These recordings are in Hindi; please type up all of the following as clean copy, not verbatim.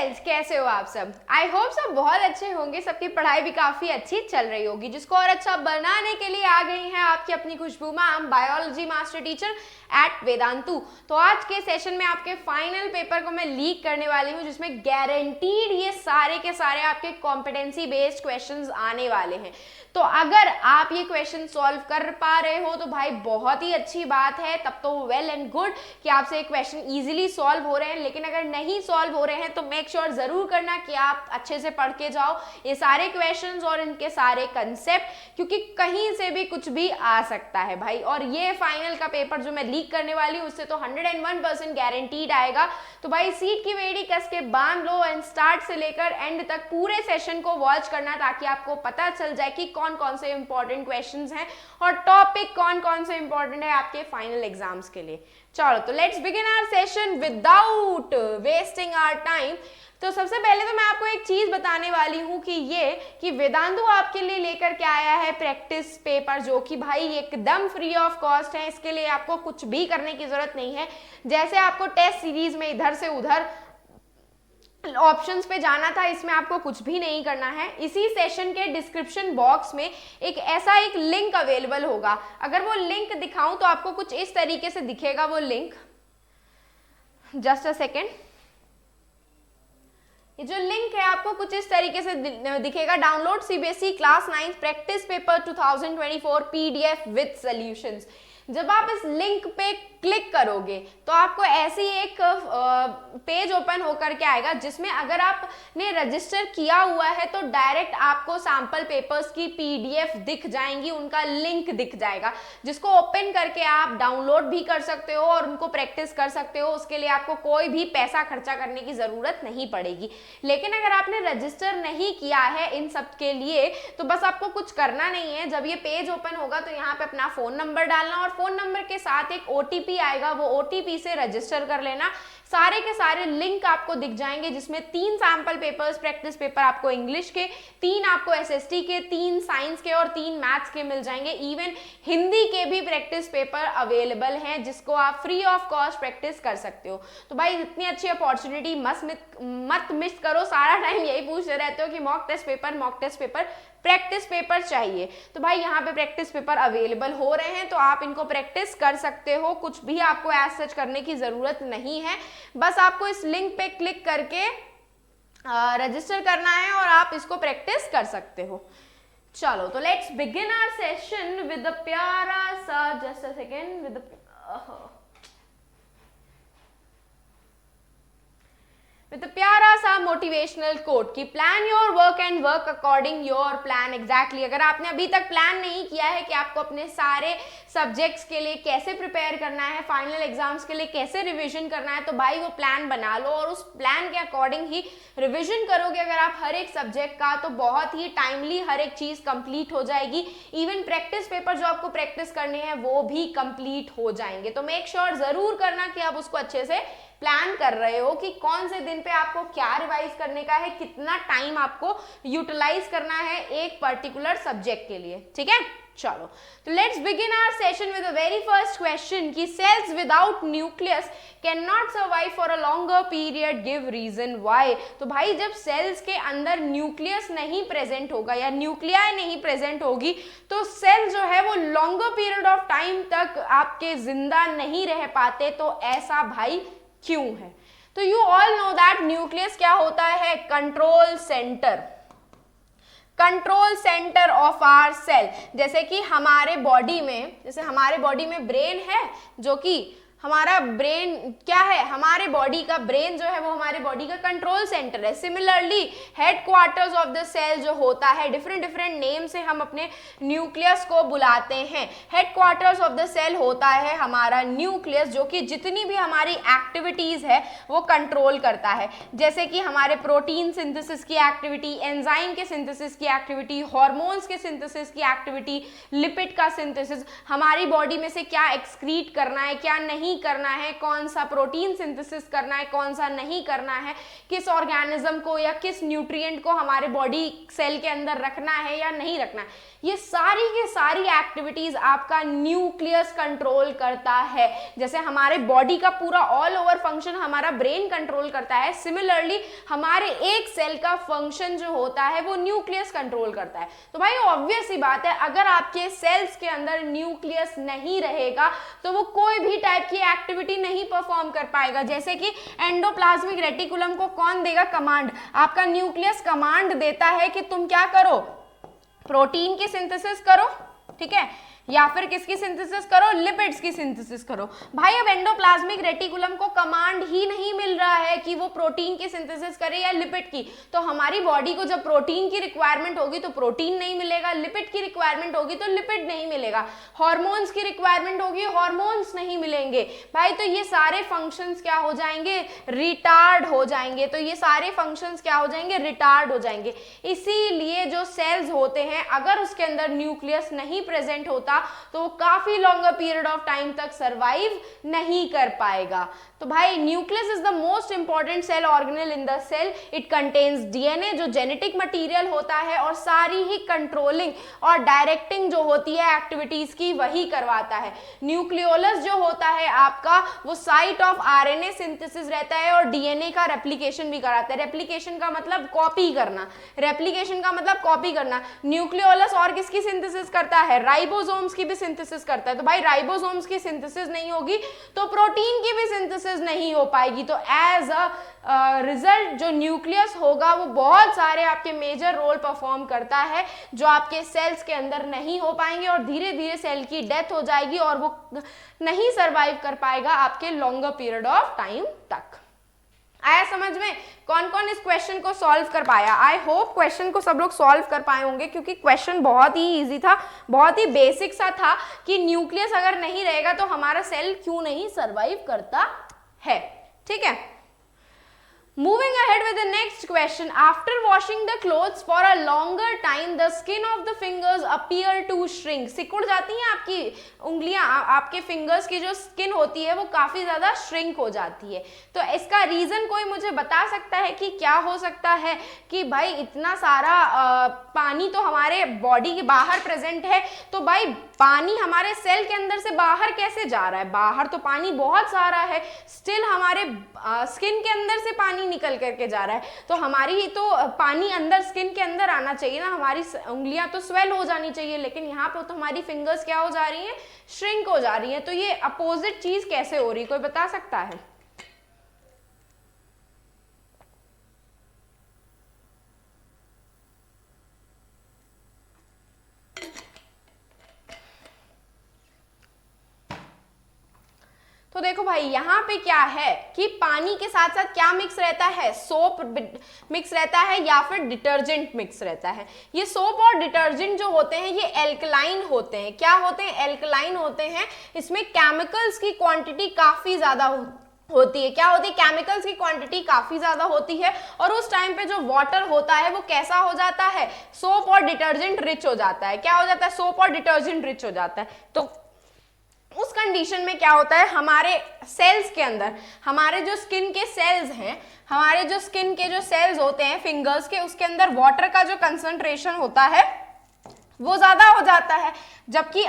फ्रेंड्स, कैसे हो आप सब? आई होप सब बहुत अच्छे होंगे। सबकी पढ़ाई भी काफी अच्छी चल रही होगी। जिसको और अच्छा बनाने के लिए आ गई हैं आपकी अपनी Khushboo ma'am, biology master teacher at Vedantu. तो आज के सेशन में आपके फाइनल पेपर को मैं लीक करने वाली हूँ, जिसमें गारंटीड ये सारे के सारे आपके कॉम्पिटेंसी बेस्ड क्वेश्चंस आने वाले हैं। तो अगर आप ये क्वेश्चन सॉल्व कर पा रहे हो तो भाई बहुत ही अच्छी बात है, तब तो वेल एंड गुड कि आपसे एक क्वेश्चन इजीली सॉल्व हो रहे हैं। लेकिन अगर नहीं सॉल्व हो रहे हैं तो मेक श्योर जरूर करना कि आप अच्छे से पढ़ के जाओ ये सारे क्वेश्चंस और इनके सारे कंसेप्ट, क्योंकि कहीं से भी कुछ भी आ सकता है भाई। और ये फाइनल का पेपर जो मैं लीक करने वाली हूँ उससे तो 101% गारंटीड आएगा। तो भाई सीट की बेड़ी कस के बांध लो एंड स्टार्ट से लेकर एंड तक पूरे सेशन को वॉच करना, ताकि आपको पता चल जाए कि कौन कौन से इंपॉर्टेंट क्वेश्चंस हैं और टॉपिक कौन कौन से इंपॉर्टेंट है आपके फाइनल एग्जाम्स के लिए। चलो तो let's begin our session without wasting our time. तो सबसे पहले तो मैं आपको एक चीज बताने वाली हूँ कि वेदांतु आपके लिए लेकर के आया है प्रैक्टिस पेपर, जो कि भाई एकदम फ्री ऑफ कॉस्ट है। इसके लिए आपको कुछ भी करने की जरूरत नहीं है। जैसे आपको टेस्ट सीरीज में इधर से उधर ऑप्शंस पे जाना था, इसमें आपको कुछ भी नहीं करना है। इसी सेशन के डिस्क्रिप्शन बॉक्स में एक ऐसा एक लिंक अवेलेबल होगा। अगर वो लिंक दिखाऊं तो आपको कुछ इस तरीके से दिखेगा वो लिंक। जस्ट अ सेकेंड, ये जो लिंक है आपको कुछ इस तरीके से दिखेगा। Download CBSE class 9 practice paper 2024 PDF with solutions. जब आप इस लिंक पे क्लिक करोगे तो आपको ऐसी एक पेज ओपन होकर के आएगा, जिसमें अगर आपने रजिस्टर किया हुआ है तो डायरेक्ट आपको सैंपल पेपर्स की पीडीएफ दिख जाएंगी, उनका लिंक दिख जाएगा, जिसको ओपन करके आप डाउनलोड भी कर सकते हो और उनको प्रैक्टिस कर सकते हो। उसके लिए आपको कोई भी पैसा खर्चा करने की जरूरत नहीं पड़ेगी। लेकिन अगर आपने रजिस्टर नहीं किया है इन सब के लिए तो बस आपको कुछ करना नहीं है। जब ये पेज ओपन होगा तो यहाँ पे अपना फोन नंबर डालना और फोन नंबर के साथ एक ओटीपी आएगा, वो ओटीपी से रजिस्टर कर लेना। सारे के सारे लिंक आपको दिख जाएंगे, जिसमें 3 सैंपल पेपर्स प्रैक्टिस पेपर आपको इंग्लिश के, 3 आपको एसएसटी के, 3 साइंस के और 3 मैथ्स के मिल जाएंगे। इवन हिंदी के भी प्रैक्टिस पेपर अवेलेबल हैं, जिसको आप फ्री ऑफ कॉस्ट प्रैक्टिस कर सकते हो। तो भाई इतनी अच्छी अपॉर्चुनिटी मत मिस करो। सारा टाइम यही पूछते रहते हो कि mock test paper practice paper चाहिए, तो भाई यहाँ पे प्रैक्टिस पेपर अवेलेबल हो रहे हैं, तो आप इनको प्रैक्टिस कर सकते हो। कुछ भी आपको एज सच करने की जरूरत नहीं है, बस आपको इस लिंक पे क्लिक करके रजिस्टर करना है और आप इसको प्रैक्टिस कर सकते हो। चलो तो let's begin our session with a प्यारा सा, जस्ट अ सेकेंड, विद प्यारा सा मोटिवेशनल कोट कि plan your work and work according your plan exactly. अगर आपने अभी तक प्लान नहीं किया है कि आपको अपने सारे सब्जेक्ट्स के लिए कैसे प्रिपेयर करना है, फाइनल एग्जाम्स के लिए कैसे रिवीजन करना है, तो भाई वो प्लान बना लो और उस प्लान के अकॉर्डिंग ही रिवीजन करोगे अगर आप हर एक सब्जेक्ट का, तो बहुत ही टाइमली हर एक चीज कंप्लीट हो जाएगी। इवन प्रैक्टिस पेपर जो आपको प्रैक्टिस करने हैं वो भी कंप्लीट हो जाएंगे। तो मेक श्योर जरूर करना कि आप उसको अच्छे से प्लान कर रहे हो कि कौन से दिन पे आपको क्या रिवाइज करने का है, कितना टाइम आपको यूटिलाइज करना है एक पर्टिकुलर सब्जेक्ट के लिए। ठीक है, चलो तो let's begin our session with the very first question कि cells without nucleus can not survive for a longer period, give reason why. तो भाई जब सेल्स के अंदर न्यूक्लियस नहीं प्रेजेंट होगा या न्यूक्लियाई नहीं प्रेजेंट होगी तो सेल जो है वो लॉन्गर पीरियड ऑफ टाइम तक आपके जिंदा नहीं रह पाते। तो ऐसा भाई क्यों है? तो you all know that nucleus क्या होता है? Control centre of our cell. जैसे कि हमारे बॉडी में ब्रेन है, जो कि हमारा ब्रेन क्या है, हमारे बॉडी का ब्रेन जो है वो हमारे बॉडी का कंट्रोल सेंटर है। Similarly headquarters of the cell जो होता है, डिफरेंट नेम से हम अपने न्यूक्लियस को बुलाते हैं। हेडक्वार्टर्स ऑफ द सेल होता है हमारा न्यूक्लियस, जो कि जितनी भी हमारी एक्टिविटीज है वो कंट्रोल करता है। जैसे कि हमारे प्रोटीन सिंथेसिस की एक्टिविटी, एंजाइम के सिंथेसिस की एक्टिविटी, हॉर्मोन्स के सिंथेसिस की एक्टिविटी, लिपिड का सिंथेसिस, हमारी बॉडी में से क्या एक्सक्रीट करना है क्या नहीं नहीं करना है, कौन सा प्रोटीन सिंथेसिस करना है, कौन सा नहीं करना है, किस ऑर्गेनिज्म को या किस न्यूट्रिएंट को हमारे बॉडी सेल के अंदर रखना है या नहीं रखना है, ये सारी की सारी एक्टिविटीज आपका न्यूक्लियस कंट्रोल करता है। जैसे हमारे बॉडी का पूरा ऑल ओवर फंक्शन हमारा ब्रेन कंट्रोल करता है, सिमिलरली हमारे एक सेल का फंक्शन जो होता है वो न्यूक्लियस कंट्रोल करता है। तो भाई ऑब्वियस सी बात है, अगर आपके सेल्स के अंदर न्यूक्लियस नहीं रहेगा तो वो कोई भी टाइप की एक्टिविटी नहीं परफॉर्म कर पाएगा। जैसे कि एंडोप्लाज्मिक रेटिकुलम को कौन देगा कमांड? आपका न्यूक्लियस कमांड देता है कि तुम क्या करो, प्रोटीन की सिंथेसिस करो, ठीक है, या फिर किसकी सिंथेसिस करो, लिपिड्स की सिंथेसिस करो। भाई अब एंडोप्लाज्मिक रेटिकुलम को कमांड ही नहीं मिल रहा है कि वो प्रोटीन की सिंथेसिस करे या लिपिड की, तो हमारी बॉडी को जब प्रोटीन की रिक्वायरमेंट होगी तो प्रोटीन नहीं मिलेगा, लिपिड की रिक्वायरमेंट होगी तो लिपिड नहीं मिलेगा, हार्मोन्स की रिक्वायरमेंट होगी हार्मोन्स नहीं मिलेंगे। भाई तो ये सारे फंक्शंस क्या हो जाएंगे, रिटार्ड हो जाएंगे। तो ये सारे फंक्शंस क्या हो जाएंगे, रिटार्ड हो जाएंगे। इसीलिए जो सेल्स होते हैं अगर उसके अंदर न्यूक्लियस नहीं प्रेजेंट होता तो वो काफी लॉन्गर पीरियड ऑफ टाइम तक सरवाइव नहीं कर पाएगा। तो भाई nucleus is the most important cell organelle in the cell. It contains DNA जो जेनेटिक मटेरियल होता है और सारी ही कंट्रोलिंग और डायरेक्टिंग जो होती है एक्टिविटीज की वही करवाता है। न्यूक्लियोलस जो होता है आपका वो साइट ऑफ आरएनए सिंथेसिस रहता है और डीएनए का रेप्लिकेशन भी कराता है। रेप्लिकेशन का मतलब कॉपी करना, रेप्लिकेशन का मतलब कॉपी करना। न्यूक्लियोलस और किसकी सिंथेसिस करता है, राइबोसोम्स की भी सिंथेसिस करता है। तो भाई राइबोसोम्स की सिंथेसिस नहीं होगी तो प्रोटीन की भी सिंथेसिस नहीं हो पाएगी। तो एज अ रिजल्ट जो न्यूक्लियस होगा वो बहुत सारे आपके मेजर रोल परफॉर्म करता है जो आपके सेल्स के अंदर नहीं हो पाएंगे और धीरे धीरे सेल की डेथ हो जाएगी और वो नहीं सरवाइव कर पाएगा आपके लॉन्गर पीरियड ऑफ टाइम तक। आया समझ में? कौन कौन इस क्वेश्चन को सॉल्व कर पाया? आई होप क्वेश्चन को सब लोग सॉल्व कर पाए होंगे क्योंकि क्वेश्चन बहुत ही इजी था, बहुत ही बेसिक सा था कि न्यूक्लियस अगर नहीं रहेगा तो हमारा सेल क्यों नहीं सरवाइव करता है। ठीक है, moving ahead with the next question. After washing the clothes for a longer time, the skin of the fingers appear to shrink. सिकुड़ जाती हैं आपकी उंगलियां, आपके फिंगर्स की जो स्किन होती है वो काफी ज्यादा श्रिंक हो जाती है। तो इसका रीजन कोई मुझे बता सकता है कि क्या हो सकता है? कि भाई इतना सारा पानी तो हमारे बॉडी के बाहर प्रेजेंट है, तो भाई पानी हमारे सेल के अंदर से बाहर कैसे जा रहा है? बाहर तो पानी बहुत सारा है, स्टिल हमारे स्किन के अंदर से पानी निकल करके जा रहा है। तो हमारी ही तो पानी अंदर स्किन के अंदर आना चाहिए ना, हमारी उंगलियां तो स्वेल हो जानी चाहिए, लेकिन यहाँ पे तो हमारी फिंगर्स क्या हो जा रही हैं, श्रिंक हो जा रही है। तो ये अपोजिट चीज कैसे हो रही, कोई बता सकता है? तो देखो भाई यहाँ पे क्या है कि पानी के साथ साथ क्या मिक्स रहता है, सोप मिक्स रहता है या फिर डिटर्जेंट मिक्स रहता है। ये सोप और डिटर्जेंट जो होते हैं ये एल्कलाइन होते हैं। क्या होते हैं? एल्कलाइन होते हैं। इसमें केमिकल्स की क्वांटिटी काफी ज्यादा होती है। क्या होती है? केमिकल्स की क्वांटिटी काफी ज्यादा होती है और उस टाइम पे जो वाटर होता है वो कैसा हो जाता है, सोप और डिटर्जेंट रिच हो जाता है। क्या हो जाता है? सोप और डिटर्जेंट रिच हो जाता है। तो उस कंडीशन में क्या होता है, हमारे सेल्स के अंदर, हमारे जो स्किन के सेल्स हैं, हमारे जो स्किन के जो सेल्स होते हैं फिंगर्स के, उसके अंदर वाटर का जो कंसंट्रेशन होता है वो ज्यादा हो जाता है। जबकि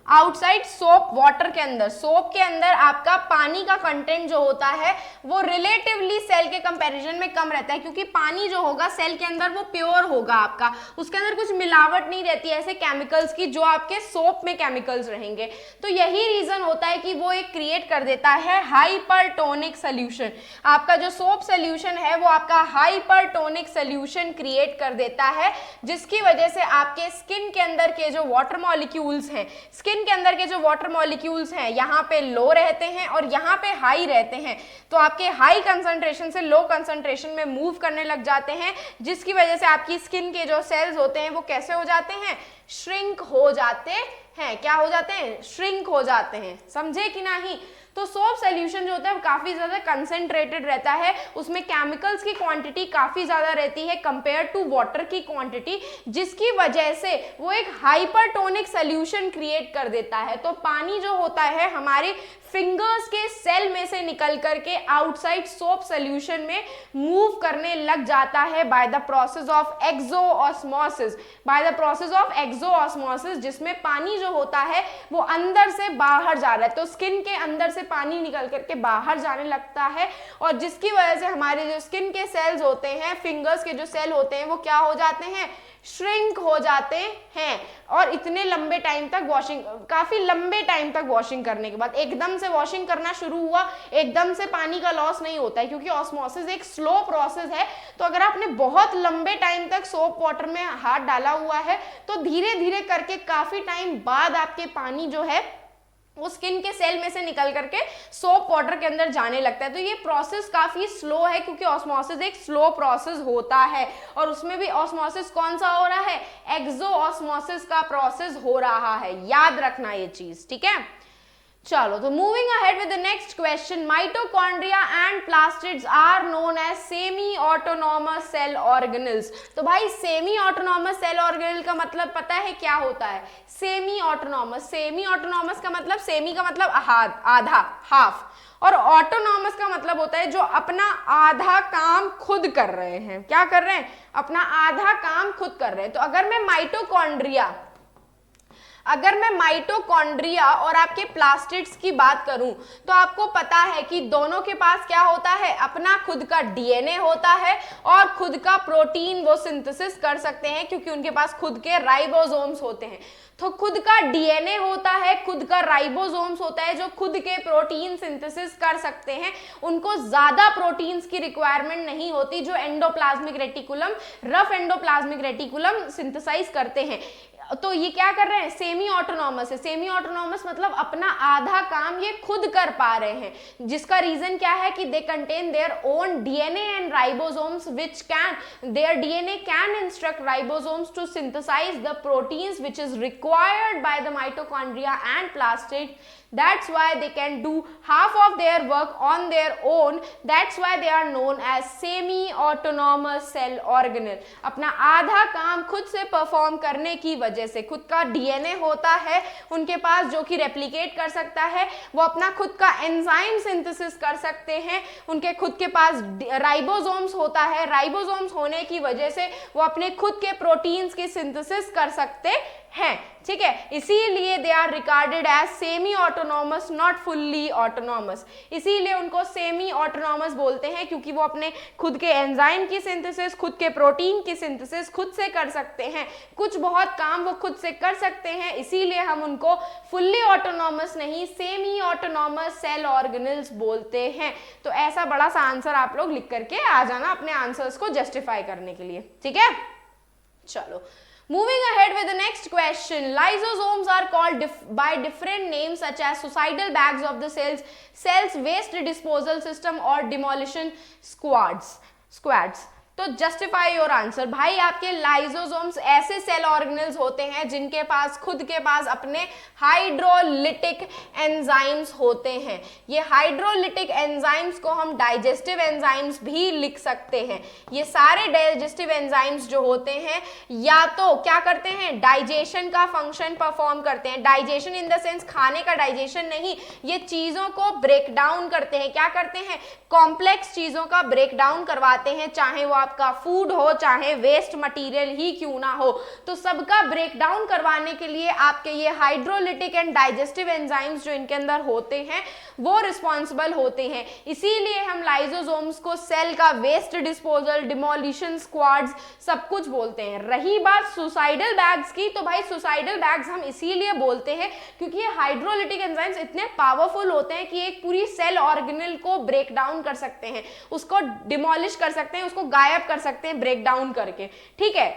आउटसाइड सोप वाटर के अंदर, सोप के अंदर आपका पानी का कंटेंट जो होता है वो रिलेटिवली सेल के कंपैरिजन में कम रहता है, क्योंकि पानी जो होगा सेल के अंदर वो प्योर होगा आपका, उसके अंदर कुछ मिलावट नहीं रहती है ऐसे केमिकल्स की जो आपके सोप में केमिकल्स रहेंगे। तो यही रीजन होता है कि वो एक क्रिएट कर देता है हाइपरटोनिक सोल्यूशन। आपका जो सोप सोल्यूशन है वो आपका हाइपरटोनिक सोल्यूशन क्रिएट कर देता है, जिसकी वजह से आपके स्किन के अंदर के जो वाटर मॉलिक्यूल्स हैं, स्किन के अंदर के जो वाटर मॉलिक्यूल्स हैं यहाँ पे लो रहते हैं और यहाँ पे हाई रहते हैं। तो आपके हाई कंसंट्रेशन से लो कंसंट्रेशन में मूव करने लग जाते हैं, जिसकी वजह से आपकी स्किन के जो सेल्स होते हैं वो कैसे हो जाते हैं, श्रिंक हो जाते हैं। क्या हो जाते हैं? श्रिंक हो जाते हैं। समझे कि नहीं? तो सोप सोल्यूशन जो होता है वो काफी ज्यादा कंसेंट्रेटेड रहता है, उसमें केमिकल्स की क्वांटिटी काफी ज्यादा रहती है कंपेयर टू वाटर की क्वांटिटी, जिसकी वजह से वो एक हाइपरटोनिक सोल्यूशन क्रिएट कर देता है। तो पानी जो होता है हमारे फिंगर्स के सेल में से निकल करके आउटसाइड सोप सोल्यूशन में मूव करने लग जाता है by the process of exosmosis, by the process of exosmosis, जिसमें पानी जो होता है वो अंदर से बाहर जा रहा है। तो स्किन के अंदर से पानी निकल करके बाहर जाने लगता है, और जिसकी वजह से हमारे जो स्किन के सेल्स होते हैं, फिंगर्स के जो सेल होते हैं, वो क्या हो जाते हैं, श्रिंक हो जाते हैं। और इतने लंबे टाइम तक वॉशिंग, काफी लंबे टाइम तक वॉशिंग करने के बाद एकदम से वॉशिंग करना शुरू हुआ, एकदम से पानी का लॉस नहीं होता है, क्योंकि ऑस्मोसिस एक स्लो प्रोसेस है। तो अगर आपने बहुत लंबे टाइम तक सोप वाटर में हाथ डाला हुआ है तो धीरे धीरे करके काफी टाइम बाद आपके पानी जो है वो स्किन के सेल में से निकल करके सोप वाटर के अंदर जाने लगता है। तो ये प्रोसेस काफी स्लो है, क्योंकि ऑस्मोसिस एक स्लो प्रोसेस होता है, और उसमें भी ऑस्मोसिस कौन सा हो रहा है, एक्सोऑस्मोसिस का प्रोसेस हो रहा है, याद रखना ये चीज, ठीक है। चलो, तो moving ahead with the next question, mitochondria and plastids are known as semi autonomous cell organelles. तो भाई सेमी ऑटोनॉमस सेल ऑर्गेनेल का मतलब पता है क्या होता है, सेमी ऑटोनॉमस, सेमी ऑटोनॉमस का मतलब, सेमी का मतलब आधा, हाफ, और ऑटोनॉमस का मतलब होता है जो अपना आधा काम खुद कर रहे हैं। क्या कर रहे हैं, अपना आधा काम खुद कर रहे हैं। तो अगर मैं माइटोकॉन्ड्रिया और आपके प्लास्टिड्स की बात करूं, तो आपको पता है कि दोनों के पास क्या होता है, अपना खुद का डीएनए होता है, और खुद का प्रोटीन वो सिंथेसिस कर सकते हैं, क्योंकि उनके पास खुद के राइबोसोम्स होते हैं। तो खुद का डीएनए होता है, खुद का राइबोसोम्स होता है, जो खुद के प्रोटीन सिंथेसिस कर सकते हैं। उनको ज्यादा प्रोटीन्स की रिक्वायरमेंट नहीं होती, जो endoplasmic reticulum, rough endoplasmic reticulum synthesise करते हैं। तो ये क्या कर रहे हैं, सेमी ऑटोनॉमस है। सेमी ऑटोनॉमस मतलब अपना आधा काम ये खुद कर पा रहे हैं, जिसका रीजन क्या है कि they contain their own DNA and ribosomes which can, their DNA can instruct ribosomes to synthesise the proteins which is required by the mitochondria and plastid. That's why they can do half of their work on their own. That's why they are known as semi-autonomous cell organelle. अपना आधा काम खुद से परफॉर्म करने की वजह से, खुद का डीएनए होता है उनके पास जो कि रेप्लिकेट कर सकता है, वो अपना खुद का एंजाइम सिंथेसिस कर सकते हैं, उनके खुद के पास राइबोसोम्स होता है, राइबोसोम्स होने की वजह से वो अपने खुद के प्रोटीन्स की सिंथेसिस कर सकते हैं, ठीक है। इसीलिए they are regarded as semi autonomous, not fully autonomous. इसीलिए उनको सेमी ऑटोनॉमस बोलते हैं, क्योंकि वो अपने खुद के एंजाइम की सिंथेसिस, खुद के प्रोटीन की सिंथेसिस खुद से कर सकते हैं, कुछ बहुत काम वो खुद से कर सकते हैं। इसीलिए हम उनको फुल्ली ऑटोनॉमस नहीं, सेमी ऑटोनॉमस सेल ऑर्गेनेल्स बोलते हैं। तो ऐसा बड़ा सा आंसर आप लोग लिख करके आ जाना अपने आंसर्स को जस्टिफाई करने के लिए, ठीक है। चलो, moving ahead with the next question, lysosomes are called by different names such as suicidal bags of the cells waste disposal system or demolition squads. तो जस्टिफाई योर आंसर। भाई आपके लाइसोसोम्स ऐसे सेल ऑर्गेनेल्स होते हैं जिनके पास खुद के पास अपने हाइड्रोलिटिक एंजाइम्स होते हैं। ये हाइड्रोलिटिक एंजाइम्स को हम डाइजेस्टिव एंजाइम्स भी लिख सकते हैं। ये सारे डाइजेस्टिव एंजाइम्स जो होते हैं या तो क्या करते हैं, डाइजेशन का फंक्शन परफॉर्म करते हैं। डाइजेशन इन द सेंस खाने का डाइजेशन नहीं, ये चीजों को ब्रेक डाउन करते हैं। क्या करते हैं, कॉम्प्लेक्स चीजों का ब्रेक डाउन करवाते हैं, चाहे वो आपका फूड हो, चाहे वेस्ट मटेरियल ही क्यों ना हो। तो सबका ब्रेक डाउन करवाने के लिए आपके ये हाइड्रोलिटिक एंड डाइजेस्टिव एंजाइम्स जो इनके अंदर होते हैं वो रिस्पॉन्सिबल होते हैं। इसीलिए हम लाइसोसोम्स को सेल का वेस्ट डिस्पोजल, डिमोलिशन स्क्वाड्स सब कुछ बोलते हैं। रही बात सुसाइडल बैग्स की, तो भाई सुसाइडल बैग्स हम इसीलिए बोलते हैं क्योंकि ये हाइड्रोलिटिक एंजाइम्स इतने पावरफुल होते हैं कि एक पूरी सेल ऑर्गेनेल को ब्रेक डाउन कर सकते हैं, उसको डिमोलिश कर सकते हैं, उसको गायब कर सकते हैं ब्रेक डाउन करके, ठीक है।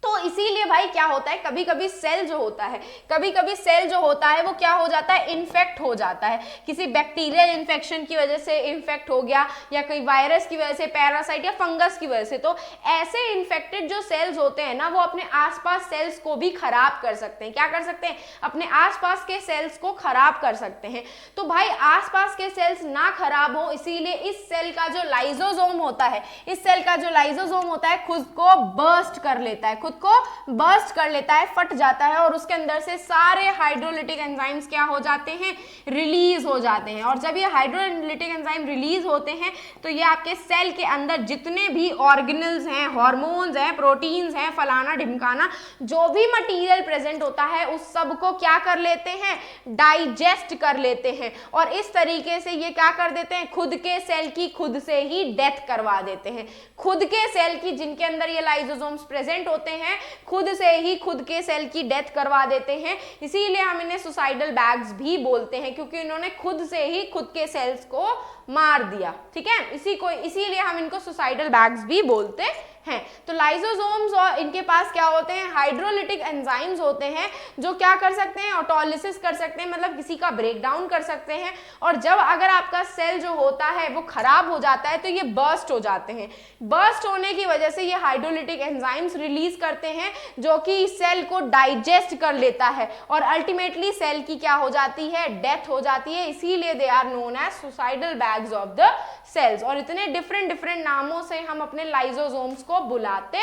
तो इसीलिए भाई क्या होता है, कभी कभी सेल जो होता है, कभी कभी सेल जो होता है वो क्या हो जाता है, इन्फेक्ट हो जाता है, किसी बैक्टीरियल इन्फेक्शन की वजह से इन्फेक्ट हो गया, या कोई वायरस की वजह से, पैरासाइट या फंगस की वजह से। तो ऐसे इन्फेक्टेड जो सेल्स होते हैं ना, वो अपने आसपास सेल्स को भी खराब कर सकते हैं। क्या कर सकते हैं, अपने आसपास के सेल्स को खराब कर सकते हैं। तो भाई आसपास के सेल्स ना खराब हो, इसीलिए इस सेल का जो लाइजोसोम होता है, इस सेल का जो लाइजोसोम होता है खुद को बर्स्ट कर लेता है, खुद को बर्स्ट कर लेता है, फट जाता है, और उसके अंदर से सारे हाइड्रोलिटिक एंजाइम्स क्या हो जाते हैं, रिलीज हो जाते हैं। और जब ये हाइड्रोलिटिक एंजाइम रिलीज होते हैं तो ये आपके सेल के अंदर जितने भी ऑर्गेनल्स हैं, हार्मोन्स हैं, प्रोटीन्स हैं, फलाना ढिमकाना, जो भी मटेरियल प्रेजेंट होता है उस सब को क्या कर लेते हैं, डाइजेस्ट कर लेते हैं। और इस तरीके से ये क्या कर देते हैं, खुद के सेल की खुद से ही डेथ करवा देते हैं। खुद के सेल की, जिनके अंदर ये लाइजोसोम्स प्रेजेंट होते हैं, खुद से ही खुद के सेल की डेथ करवा देते हैं। इसीलिए हम इन्हें सुसाइडल बैग्स भी बोलते हैं, क्योंकि इन्होंने खुद से ही खुद के सेल्स को मार दिया। ठीक है, इसीलिए हम इनको सुसाइडल बैग्स भी बोलते हैं। तो लाइसोसोम्स और इनके पास क्या होते हैं, हाइड्रोलिटिक एंजाइम्स होते हैं, जो क्या कर सकते हैं, ऑटोलिसिस कर सकते हैं, मतलब किसी का ब्रेक डाउन कर सकते हैं। और जब अगर आपका सेल जो होता है वो खराब हो जाता है तो ये बर्स्ट हो जाते हैं। बर्स्ट होने की वजह से ये हाइड्रोलिटिक एंजाइम्स रिलीज करते हैं, जो कि सेल को डाइजेस्ट कर लेता है, और अल्टीमेटली सेल की क्या हो जाती है, डेथ हो जाती है। इसीलिए they are known as suicidal bags of the cells. और इतने डिफरेंट नामों से हम अपने लाइसोसोम्स को बुलाते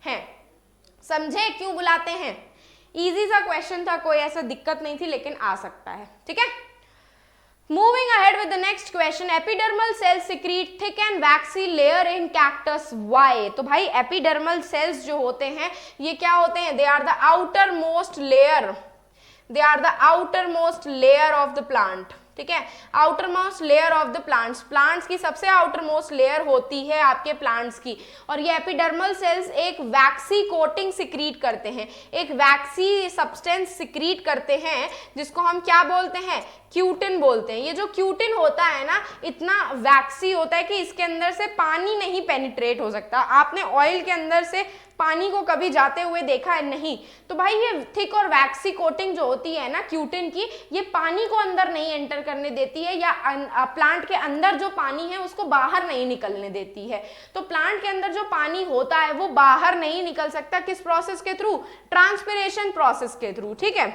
हैं। समझे क्यों बुलाते हैं? इजी सा क्वेश्चन था, कोई ऐसा दिक्कत नहीं थी, लेकिन आ सकता है। ठीक है, moving ahead with the next question, epidermal cells secrete thick and waxy layer in cactus, why? तो भाई एपिडर्मल सेल्स जो होते हैं ये क्या होते हैं, they are the outermost layer, they are the outermost layer of the plant. ठीक है, outermost layer of the plants, plants की सबसे आउटर मोस्ट लेयर होती है आपके प्लांट्स की। और ये एपिडर्मल सेल्स एक वैक्सी कोटिंग सिक्रीट करते हैं, एक वैक्सी सब्सटेंस सिक्रीट करते हैं, जिसको हम क्या बोलते हैं, क्यूटिन बोलते हैं। ये जो क्यूटिन होता है ना, इतना वैक्सी होता है कि इसके अंदर से पानी नहीं पेनिट्रेट हो सकता। आपने ऑयल के अंदर से पानी को कभी जाते हुए देखा है? नहीं। तो भाई ये थिक और वैक्सी कोटिंग जो होती है ना क्यूटिन की, ये पानी को अंदर नहीं एंटर करने देती है, या प्लांट के अंदर जो पानी है उसको बाहर नहीं निकलने देती है। तो प्लांट के अंदर जो पानी होता है वो बाहर नहीं निकल सकता, किस प्रोसेस के थ्रू, ट्रांसपिरेशन प्रोसेस के थ्रू। ठीक है,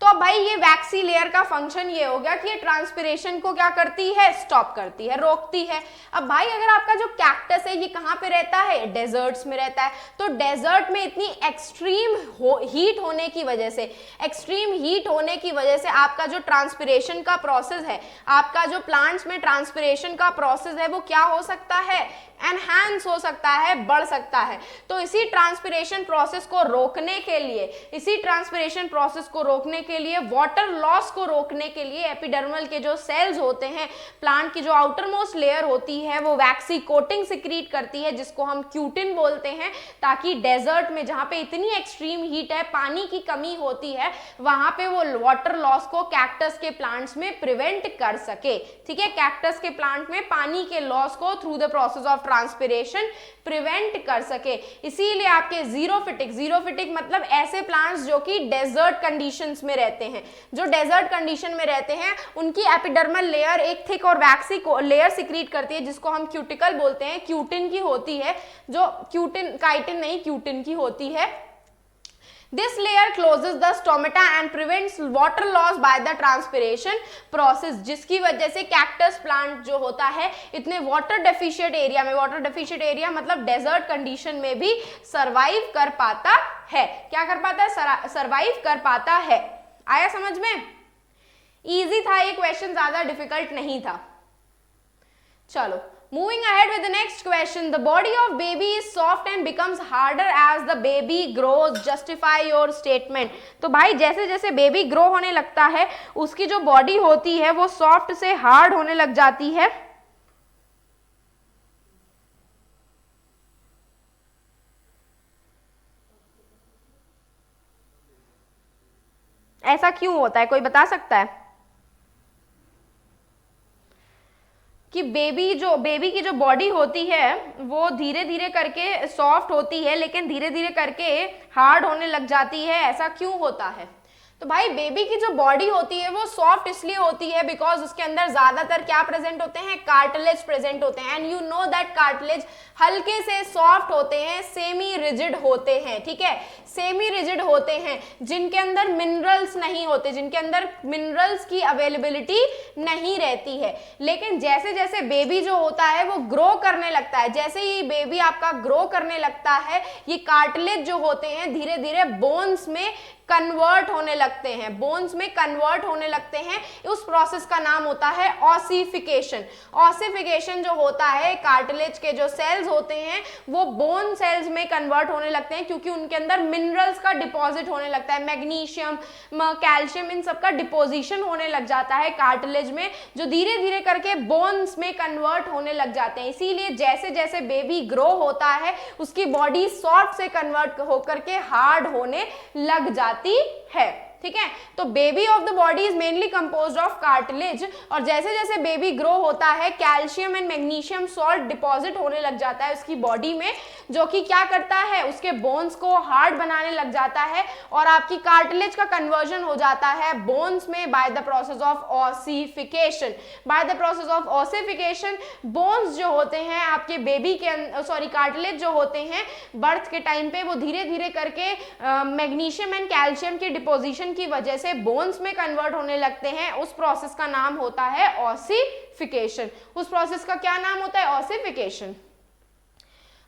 तो अब भाई ये वैक्सी लेयर का फंक्शन ये हो गया कि ये ट्रांसपिरेशन को क्या करती है, स्टॉप करती है, रोकती है। अब भाई अगर आपका जो कैक्टस है ये कहाँ पे रहता है, डेजर्ट्स में रहता है। तो डेजर्ट में इतनी एक्सट्रीम हीट होने की वजह से, एक्सट्रीम हीट होने की वजह से आपका जो ट्रांसपिरेशन का प्रोसेस है, आपका जो प्लांट्स में ट्रांसपिरेशन का प्रोसेस है वो क्या हो सकता है, एनहांस हो सकता है, बढ़ सकता है। तो इसी ट्रांसपिरेशन प्रोसेस को रोकने के लिए, इसी ट्रांसपिरेशन प्रोसेस को रोकने के लिए, वाटर लॉस को रोकने के लिए एपिडर्मल के जो सेल्स होते हैं, प्लांट की जो आउटर मोस्ट लेयर होती है वो वैक्सी कोटिंग सिक्रीट करती है, जिसको हम क्यूटिन बोलते हैं, ताकि डेजर्ट में जहां पे इतनी एक्सट्रीम हीट है, पानी की कमी होती है, वहां पे वो वाटर लॉस को कैक्टस के प्लांट्स में प्रिवेंट कर सके। ठीक है, कैक्टस के प्लांट में पानी के लॉस को through the process of transpiration prevent कर सके। इसीलिए आपके जीरोफिटिक मतलब ऐसे प्लांट्स जो कि डेजर्ट कंडीशंस में रहते हैं, जो डेजर्ट कंडीशन में रहते हैं, उनकी एपिडर्मल लेयर एक थिक और वैक्सी लेयर सिक्रीट करती है, जिसको हम क्यूटिकल बोलते हैं, क्यूटिन की होती है, जो क्यूटिन, काइटिन नहीं, क्यूटिन की होती है। This layer closes the stomata and prevents water loss by the transpiration process, जिसकी वजह से कैक्टस प्लांट जो होता है इतने वाटर डेफिशिएंट एरिया में, वाटर डेफिशिएंट एरिया मतलब डेजर्ट कंडीशन में भी सरवाइव कर पाता है। क्या कर पाता है, सरवाइव कर पाता है। आया समझ में? इजी था ये क्वेश्चन, ज्यादा डिफिकल्ट नहीं था। चलो, moving ahead with the next question, the body of baby is soft and becomes harder as the baby grows, justify your statement। तो भाई जैसे जैसे बेबी ग्रो होने लगता है उसकी जो बॉडी होती है वो सॉफ्ट से हार्ड होने लग जाती है। ऐसा क्यों होता है, कोई बता सकता है? कि बेबी की जो बॉडी होती है वो धीरे धीरे करके सॉफ्ट होती है लेकिन धीरे धीरे करके हार्ड होने लग जाती है, ऐसा क्यों होता है? तो भाई बेबी की जो बॉडी होती है वो सॉफ्ट इसलिए होती है बिकॉज उसके अंदर ज्यादातर क्या प्रेजेंट होते हैं, कार्टिलेज प्रेजेंट होते हैं। And you know that cartilage हल्के से सॉफ्ट होते हैं, सेमी रिजिड होते हैं, ठीक है, सेमी रिजिड होते हैं, जिनके अंदर मिनरल्स नहीं होते, जिनके अंदर मिनरल्स की अवेलेबिलिटी नहीं रहती है। लेकिन जैसे जैसे बेबी जो होता है वो ग्रो करने लगता है, जैसे ही बेबी आपका ग्रो करने लगता है, ये कार्टिलेज जो होते हैं धीरे धीरे बोन्स में कन्वर्ट होने लगते हैं, बोन्स में कन्वर्ट होने लगते हैं। उस प्रोसेस का नाम होता है ऑसिफिकेशन। ऑसिफिकेशन जो होता है, कार्टिलेज के जो सेल्स होते हैं वो बोन सेल्स में कन्वर्ट होने लगते हैं क्योंकि उनके अंदर मिनरल्स का डिपॉजिट होने लगता है, मैग्नीशियम, कैल्शियम, इन सब का डिपोजिशन होने लग जाता है कार्टिलेज में, जो धीरे धीरे करके बोन्स में कन्वर्ट होने लग जाते हैं। इसीलिए जैसे जैसे बेबी ग्रो होता है उसकी बॉडी सॉफ्ट से कन्वर्ट होकर के हार्ड होने लग जाती है, ठीक है। तो baby of the body is mainly composed of cartilage, और जैसे जैसे बेबी ग्रो होता है calcium and magnesium salt deposit होने लग जाता है उसकी बॉडी में, जो कि क्या करता है, उसके बोन्स को हार्ड बनाने लग जाता है और आपकी कार्टिलेज का कन्वर्जन हो जाता है बोन्स में bye the process of ossification. Bye the process of ossification bones जो होते हैं आपके बेबी के कार्टिलेज जो होते हैं बर्थ के टाइम पे वो धीरे धीरे करके मैग्नीशियम एंड कैल्शियम की डिपोजिशन की वजह से बोन्स में कन्वर्ट होने लगते हैं। उस प्रोसेस का नाम होता है ऑसिफिकेशन। उस प्रोसेस का क्या नाम होता है, ossification.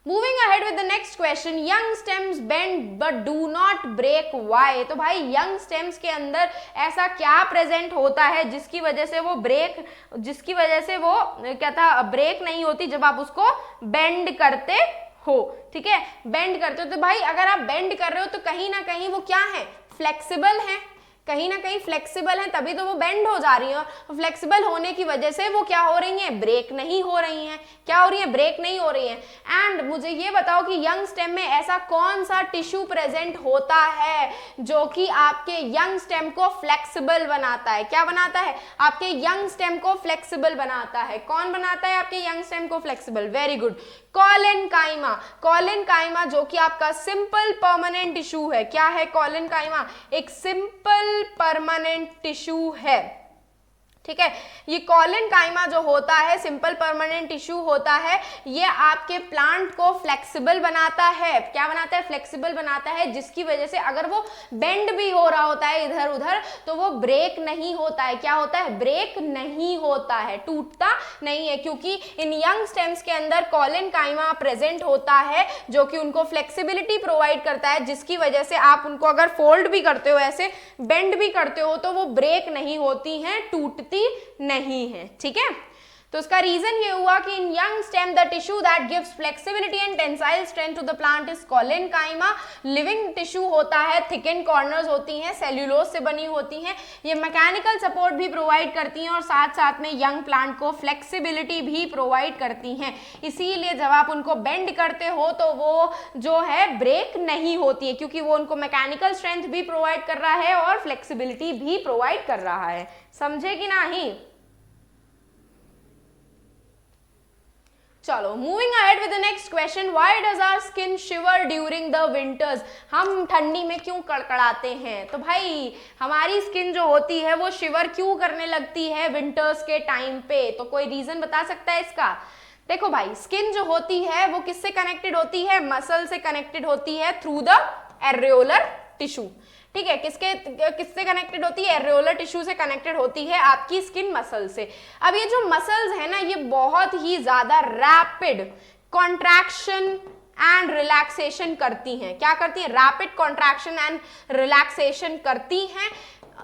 Moving ahead with the next question, young stems bend but do not break. Why? तो भाई young stems के अंदर ऐसा क्या प्रेजेंट होता है जिसकी वजह से वो ब्रेक नहीं होती जब आप उसको बेंड करते हो, ठीक है, बेंड करते हो। तो भाई अगर आप बेंड कर रहे हो तो कहीं ना कहीं वो क्या है, फ्लेक्सिबल है, कहीं ना कहीं फ्लेक्सिबल है, तभी तो वो बेंड हो जा रही है। और फ्लेक्सिबल होने की वजह से वो क्या हो रही है, ब्रेक नहीं हो रही हैं। क्या हो रही है, ब्रेक नहीं हो रही है। एंड मुझे ये बताओ कि यंग स्टेम में ऐसा कौन सा टिश्यू प्रेजेंट होता है जो कि आपके यंग स्टेम को फ्लेक्सिबल बनाता है? क्या बनाता है, आपके यंग स्टेम को फ्लेक्सिबल बनाता है। कौन बनाता है आपके यंग स्टेम को flexible? Very good, collenchyma. Collenchyma जो कि आपका सिंपल परमानेंट टिश्यू है। क्या है कॉलेनकाइमा? एक सिंपल परमानेंट टिश्यू है, ठीक है। ये कॉलेनकाइमा जो होता है सिंपल परमानेंट टिश्यू होता है, ये आपके प्लांट को फ्लेक्सिबल बनाता है। क्या बनाता है, फ्लेक्सिबल बनाता है, जिसकी वजह से अगर वो बेंड भी हो रहा होता है इधर उधर तो वो ब्रेक नहीं होता है। क्या होता है, ब्रेक नहीं होता है, टूटता नहीं है, क्योंकि इन यंग स्टेम्स के अंदर कॉलेनकाइमा प्रेजेंट होता है जो कि उनको फ्लेक्सिबिलिटी प्रोवाइड करता है, जिसकी वजह से आप उनको अगर फोल्ड भी करते हो, ऐसे बेंड भी करते हो तो वो ब्रेक नहीं होती हैं, टूटती नहीं है, ठीक है। तो उसका रीजन ये हुआ कि in young stem the tissue that gives flexibility and tensile strength to the plant is collenchyma. Living tissue होता है, थिकन कॉर्नर्स होती हैं, सेल्यूलोज से बनी होती हैं, ये मैकेनिकल सपोर्ट भी प्रोवाइड करती हैं और साथ साथ में यंग प्लांट को फ्लेक्सिबिलिटी भी प्रोवाइड करती हैं। इसीलिए जब आप उनको बेंड करते हो तो वो जो है ब्रेक नहीं होती है, क्योंकि वो उनको मैकेनिकल स्ट्रेंथ भी प्रोवाइड कर रहा है और फ्लेक्सिबिलिटी भी प्रोवाइड कर रहा है। समझे कि नहीं? चलो moving ahead with the next question, why does our skin shiver during the winters? हम ठंडी में क्यों कड़कड़ाते हैं? तो भाई हमारी स्किन जो होती है वो शिवर क्यों करने लगती है विंटर्स के टाइम पे? तो कोई रीजन बता सकता है इसका? देखो भाई, स्किन जो होती है वो किससे कनेक्टेड होती है, मसल से कनेक्टेड होती है थ्रू द एरियोलर टिश्यू, ठीक है। किससे कनेक्टेड होती है, एरियोलर टिश्यू से कनेक्टेड होती है आपकी स्किन मसल से। अब ये जो मसल्स है ना, ये बहुत ही ज्यादा रैपिड कॉन्ट्रैक्शन एंड रिलैक्सेशन करती हैं। क्या करती हैं, रैपिड कॉन्ट्रैक्शन एंड रिलैक्सेशन करती हैं,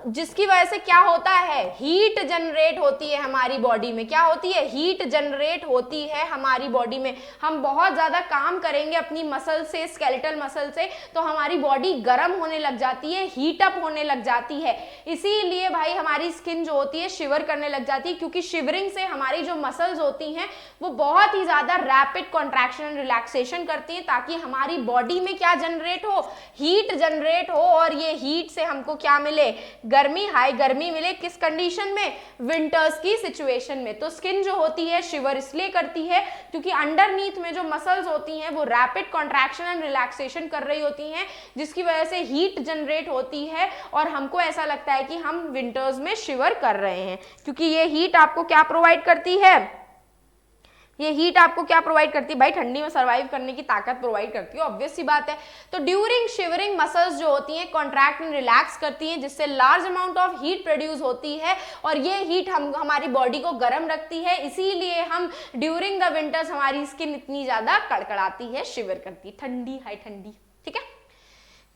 जिसकी वजह से क्या होता है, हीट जनरेट होती है हमारी बॉडी में। क्या होती है, हीट जनरेट होती है हमारी बॉडी में। हम बहुत ज्यादा काम करेंगे अपनी मसल से, स्केलेटल मसल से, तो हमारी बॉडी गर्म होने लग जाती है, हीट अप होने लग जाती है। इसीलिए भाई हमारी स्किन जो होती है शिवर करने लग जाती है, क्योंकि शिवरिंग से हमारी जो मसल्स होती हैं वो बहुत ही ज्यादा रैपिड कॉन्ट्रैक्शन एंड रिलैक्सेशन करती हैं, ताकि हमारी बॉडी में क्या जनरेट हो, हीट जनरेट हो, और ये हीट से हमको क्या मिले, गर्मी, हाई गर्मी मिले किस कंडीशन में, विंटर्स की सिचुएशन में। तो स्किन जो होती है शिवर इसलिए करती है क्योंकि अंडरनीथ में जो मसल्स होती हैं वो रैपिड कॉन्ट्रैक्शन एंड रिलैक्सेशन कर रही होती हैं, जिसकी वजह से हीट जनरेट होती है और हमको ऐसा लगता है कि हम विंटर्स में शिवर कर रहे हैं, क्योंकि ये हीट आपको क्या प्रोवाइड करती है, ये हीट आपको क्या प्रोवाइड करती है भाई, ठंडी में सर्वाइव करने की ताकत प्रोवाइड करती है, ऑब्वियस सी बात है। तो ड्यूरिंग शिवरिंग मसल्स जो होती हैं कॉन्ट्रैक्ट एंड रिलैक्स करती हैं, जिससे large amount of heat produce होती है और ये हीट हमारी बॉडी को गर्म रखती है, इसीलिए हम ड्यूरिंग द विंटर्स हमारी स्किन इतनी ज्यादा कड़कड़ाती है, शिवर करती है, ठंडी हाई ठंडी। ठीक है,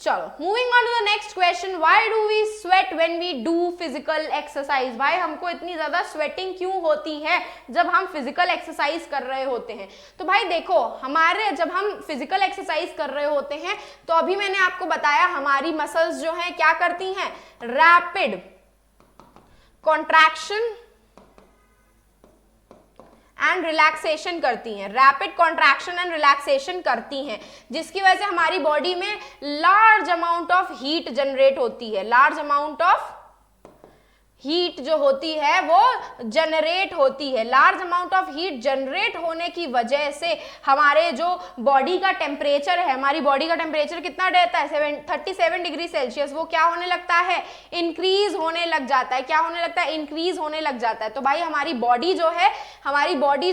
चलो moving on to the next question, why do we sweat when we do physical exercise. भाई हमको इतनी ज्यादा स्वेटिंग क्यों होती है जब हम फिजिकल एक्सरसाइज कर रहे होते हैं। तो भाई देखो, हमारे जब हम फिजिकल एक्सरसाइज कर रहे होते हैं तो अभी मैंने आपको बताया हमारी मसल्स जो हैं क्या करती हैं, रैपिड कॉन्ट्रैक्शन एंड रिलैक्सेशन करती हैं, रैपिड कॉन्ट्रैक्शन एंड रिलैक्सेशन करती हैं, जिसकी वजह से हमारी बॉडी में large amount of heat generate होती है, लार्ज अमाउंट ऑफ हीट जो होती है वो जनरेट होती है। Large amount of heat generate होने की वजह से हमारे जो बॉडी का टेम्परेचर है, हमारी बॉडी का टेम्परेचर कितना रहता है 37 डिग्री सेल्सियस, वो क्या होने लगता है, इंक्रीज होने लग जाता है। क्या होने लगता है, इंक्रीज होने लग जाता है। तो भाई हमारी बॉडी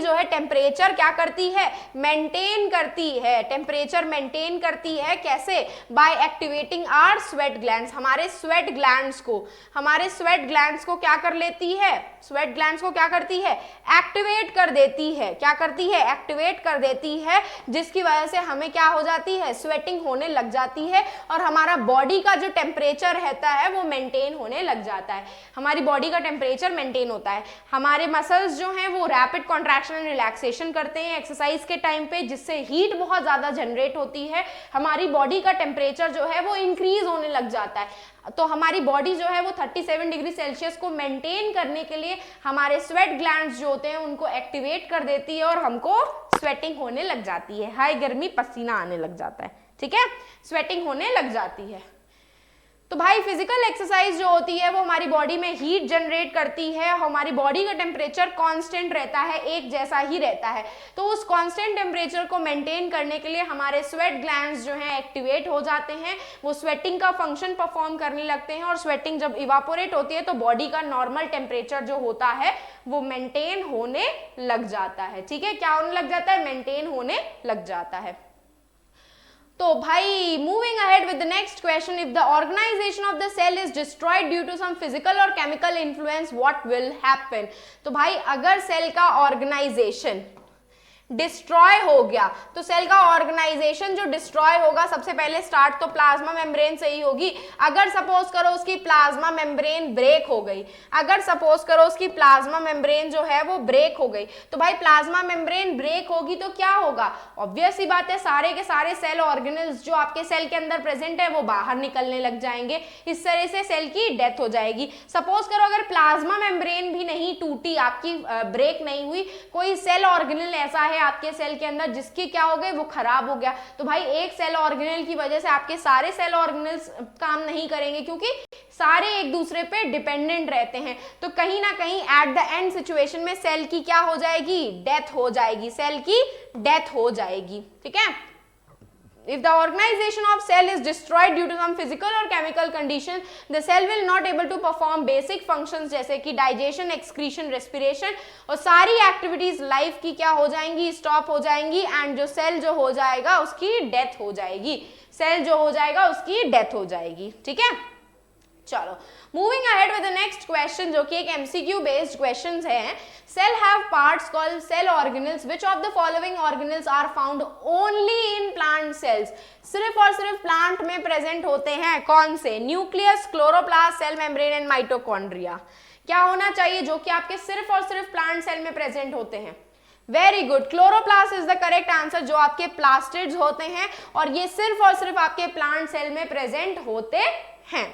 जो है टेम्परेचर क्या करती है, मेंटेन करती है, टेम्परेचर मेंटेन करती है। कैसे, by activating our sweat glands. हमारे स्वेट ग्लैंड्स को क्या कर लेती है, स्वेट ग्लैंड्स को क्या करती है, एक्टिवेट कर देती है। क्या करती है, एक्टिवेट कर देती है, जिसकी वजह से हमें क्या हो जाती है, स्वेटिंग होने लग जाती है और हमारा बॉडी का जो टेम्परेचर रहता है वो मेंटेन होने लग जाता है, हमारी बॉडी का टेम्परेचर मेंटेन होता है। हमारे मसल्स जो हैं वो रैपिड कॉन्ट्रैक्शन एंड रिलैक्सेशन करते हैं एक्सरसाइज के टाइम पे, जिससे हीट बहुत ज्यादा जनरेट होती है, हमारी बॉडी का टेम्परेचर जो है वो इंक्रीज होने लग जाता है। तो हमारी बॉडी जो है वो 37 डिग्री सेल्सियस को मेंटेन करने के लिए हमारे स्वेट ग्लैंड्स जो होते हैं उनको एक्टिवेट कर देती है और हमको स्वेटिंग होने लग जाती है, हाई गर्मी पसीना आने लग जाता है। ठीक है, स्वेटिंग होने लग जाती है। तो भाई फिजिकल एक्सरसाइज जो होती है वो हमारी बॉडी में हीट जनरेट करती है, हमारी बॉडी का टेम्परेचर कांस्टेंट रहता है, एक जैसा ही रहता है। तो उस कांस्टेंट टेम्परेचर को मेंटेन करने के लिए हमारे स्वेट ग्लैंड्स जो हैं एक्टिवेट हो जाते हैं, वो स्वेटिंग का फंक्शन परफॉर्म करने लगते हैं और स्वेटिंग जब इवापोरेट होती है तो बॉडी का नॉर्मल टेम्परेचर जो होता है वो मेंटेन होने लग जाता है। ठीक है, क्या होने लग जाता है, मेंटेन होने लग जाता है। तो भाई moving ahead with the next question, if the organisation of the cell is destroyed due to some physical और chemical influence, what will happen. तो भाई अगर सेल का ऑर्गेनाइजेशन डिस्ट्रॉय हो गया, तो सेल का ऑर्गेनाइजेशन जो डिस्ट्रॉय होगा, सबसे पहले स्टार्ट तो प्लाज्मा मेम्ब्रेन से ही होगी। अगर सपोज करो उसकी प्लाज्मा मेम्ब्रेन ब्रेक हो गई, अगर सपोज करो उसकी प्लाज्मा मेम्ब्रेन जो है वो ब्रेक हो गई, तो भाई प्लाज्मा मेम्ब्रेन ब्रेक होगी तो क्या होगा, ऑब्वियस सी बात है सारे के सारे सेल ऑर्गेनल्स जो आपके सेल के अंदर प्रेजेंट है वो बाहर निकलने लग जाएंगे, इस तरह से सेल की डेथ हो जाएगी। सपोज करो अगर प्लाज्मा मेम्ब्रेन भी नहीं टूटी, आपकी ब्रेक नहीं हुई, कोई सेल ऑर्गेनल ऐसा है आपके सेल के अंदर जिसकी क्या हो गए, वो खराब हो गया, तो भाई एक सेल ऑर्गेनल की वजह से आपके सारे सेल ऑर्गेनल्स काम नहीं करेंगे, क्योंकि सारे एक दूसरे पे डिपेंडेंट रहते हैं। तो कहीं ना कहीं एट द एंड सिचुएशन में सेल की क्या हो जाएगी, डेथ हो जाएगी, सेल की डेथ हो जाएगी। ठीक है, if the organization of cell is destroyed due to some physical or chemical condition, the cell will not able to perform basic functions जैसे कि digestion, excretion, respiration, और सारी activities life की क्या हो जाएंगी, stop हो जाएंगी, and जो cell जो हो जाएगा उसकी death हो जाएगी, cell जो हो जाएगा उसकी death हो जाएगी। ठीक है, चलो moving ahead with the next question जो कि एक एमसीक्यू बेस्ड क्वेश्चंस है। Cell have parts called cell organelles, which of the following organelles are found only in plant cells. सिर्फ और सिर्फ प्लांट में प्रेजेंट होते हैं, कौन से, nucleus, chloroplast, cell membrane and mitochondria. क्या होना चाहिए, जो कि आपके सिर्फ और सिर्फ प्लांट सेल में प्रेजेंट होते हैं। Very good, chloroplast is the correct answer, जो आपके प्लास्टिड्स होते हैं और ये सिर्फ और सिर्फ आपके प्लांट सेल में प्रेजेंट होते हैं।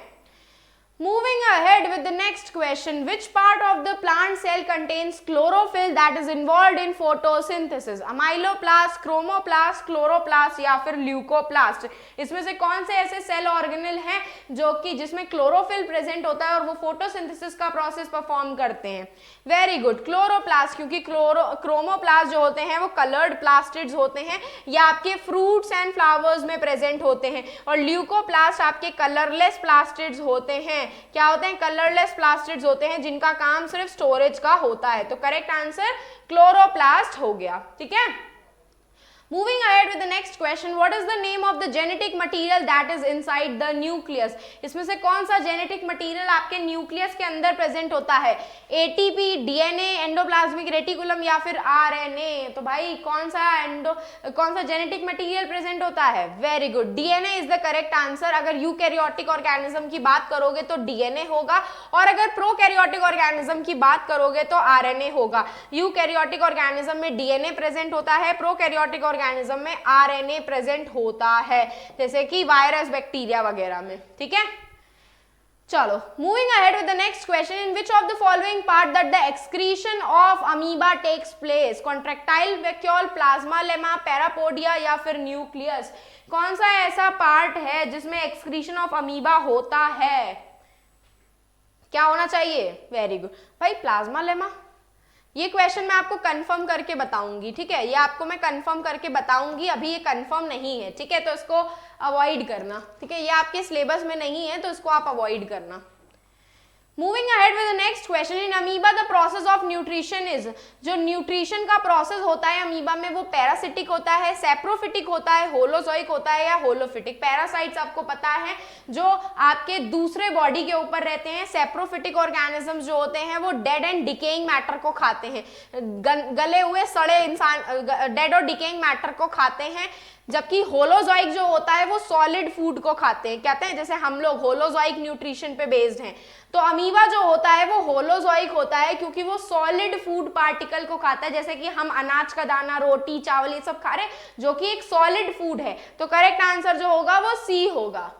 Moving ahead with the next question, which part of the plant cell contains chlorophyll that is involved in photosynthesis? Amyloplast, chromoplast, chloroplast या फिर ल्यूकोप्लास्ट? इसमें से कौन से ऐसे सेल ऑर्गेनल हैं जो कि जिसमें क्लोरोफिल प्रेजेंट होता है और वो फोटोसिंथेसिस का प्रोसेस परफॉर्म करते हैं? वेरी गुड, क्लोरोप्लास्ट, क्योंकि क्रोमोप्लास्ट जो होते हैं वो कलर्ड प्लास्टिड्स होते हैं, या आपके फ्रूट्स एंड फ्लावर्स में प्रेजेंट होते हैं, और ल्यूकोप्लास्ट आपके कलरलेस प्लास्टिड्स होते हैं। क्या होते हैं? कलरलेस प्लास्टिड्स होते हैं जिनका काम सिर्फ स्टोरेज का होता है। तो करेक्ट आंसर क्लोरोप्लास्ट हो गया। ठीक है, moving ahead with the next question, what is the name of the genetic material that is inside the nucleus? इसमें से कौन सा जेनेटिक मटेरियल आपके न्यूक्लियस के अंदर प्रेजेंट होता है? एटीपी, डीएनए, एंडोप्लाज्मिक रेटिकुलम या फिर आरएनए? तो भाई कौन सा जेनेटिक मटेरियल प्रेजेंट होता है? Very good, DNA is the correct answer. अगर यूकैरियोटिक ऑर्गेनिज्म की बात करोगे तो डीएनए होगा, और अगर प्रोकैरियोटिक ऑर्गेनिज्म की बात करोगे तो आरएनए होगा। यूकैरियोटिक ऑर्गेनिज्म में डीएनए प्रेजेंट होता है, प्रोकैरियोटिक ऑर्गेनिज्म में आरएनए प्रेजेंट होता है, जैसे कि वायरस, बैक्टीरिया वगैरह में। ठीक है, चलो moving ahead with the next question, in which of the following part that the excretion of amoeba takes place? Contractile vacuole, plasmalemma, parapodia या फिर न्यूक्लियस? कौन सा ऐसा पार्ट है जिसमें एक्सक्रीशन ऑफ अमीबा होता है? क्या होना चाहिए? वेरी गुड भाई, प्लाज्मा लेमा। ये क्वेश्चन मैं आपको कंफर्म करके बताऊंगी। ठीक है, ये आपको मैं कंफर्म करके बताऊंगी, अभी ये कंफर्म नहीं है। ठीक है, तो इसको अवॉइड करना। ठीक है, ये आपके सिलेबस में नहीं है तो इसको आप अवॉइड करना। Moving ahead with the next question, in amoeba the process of nutrition is? जो न्यूट्रिशन का प्रोसेस होता है अमीबा में वो पैरासिटिक होता है, सेप्रोफिटिक होता है, होलोजोइक होता है या होलोफिटिक? पैरासाइट्स आपको पता है जो आपके दूसरे बॉडी के ऊपर रहते हैं। सेप्रोफिटिक ऑर्गेनिजम्स जो होते हैं वो डेड एंड डिकेइंग मैटर को खाते हैं, गले हुए सड़े इंसान डेड और डिकेइंग मैटर को खाते हैं, जबकि होलोजोइक जो होता है वो सॉलिड फूड को खाते हैं। कहते हैं जैसे हम लोग होलोजोइक न्यूट्रिशन पे बेस्ड हैं, तो अमीबा जो होता है वो होलोजोइक होता है क्योंकि वो सॉलिड फूड पार्टिकल को खाता है, जैसे कि हम अनाज का दाना, रोटी, चावल ये सब खा रहे हैं जो कि एक सॉलिड फूड है। तो करेक्ट आंसर जो होगा वो सी होगा।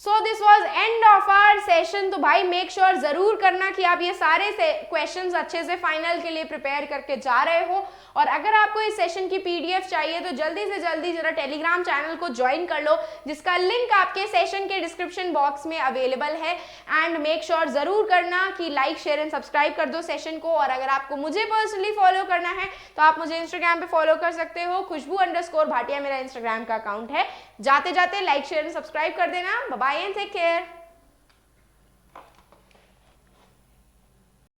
So this was end of our session. तो भाई मेक श्योर जरूर करना कि आप ये सारे क्वेश्चंस अच्छे से फाइनल के लिए प्रिपेयर करके जा रहे हो, और अगर आपको इस सेशन की पीडीएफ चाहिए तो जल्दी से जल्दी जरा टेलीग्राम चैनल को ज्वाइन कर लो, जिसका लिंक आपके सेशन के डिस्क्रिप्शन बॉक्स में अवेलेबल है। एंड मेक श्योर जरूर करना कि लाइक, शेयर एंड सब्सक्राइब कर दो सेशन को। और अगर आपको मुझे पर्सनली फॉलो करना है तो आप मुझे इंस्टाग्राम पे फॉलो कर सकते हो, खुशबू_भाटिया मेरा इंस्टाग्राम का अकाउंट है। जाते जाते लाइक, शेयर एंड सब्सक्राइब कर देना। Bye and take care.